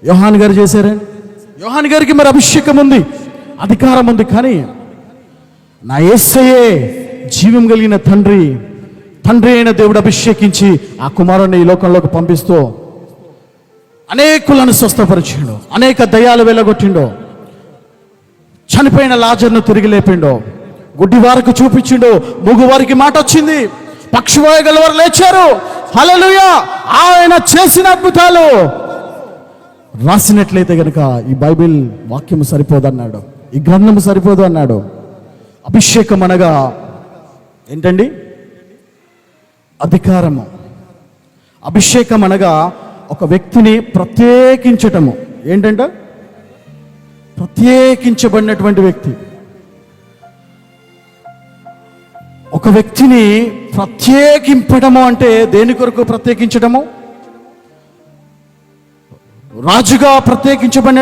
యోహాన్ గారు చేశారే. యోహాన్ గారికి మరి అభిషేకం ఉంది, అధికారం ఉంది. కానీ నా యేసయ్యే జీవం కలిగిన తండ్రి అయిన దేవుడు అభిషేకించి ఆ కుమారుని ఈ లోకంలోకి పంపిస్తూ అనేకులను స్వస్థపరిచిండు, అనేక దయ్యాలు వెళ్ళగొట్టిండో, చనిపోయిన లాజర్ను తిరిగి లేపిండో, గుడ్డి వారికి చూపించిండు, మూగు వారికి మాట వచ్చింది, పక్షివాయు గలవారు లేచారు. హల్లెలూయా! ఆయన చేసిన అద్భుతాలు రాసినట్లయితే గనుక ఈ బైబిల్ వాక్యము సరిపోదు అన్నాడు, ఈ గ్రంథము సరిపోదు అన్నాడు. అభిషేకం అనగా ఏంటండి? అధికారము. అభిషేకం అనగా ఒక వ్యక్తిని ప్రత్యేకించటము. ఏంటంట? ప్రత్యేకించబడినటువంటి వ్యక్తి. ఒక వ్యక్తిని ప్రత్యేకింపడము అంటే దేని కొరకు ప్రత్యేకించడము? రాజుగా ప్రత్యేకించబడిన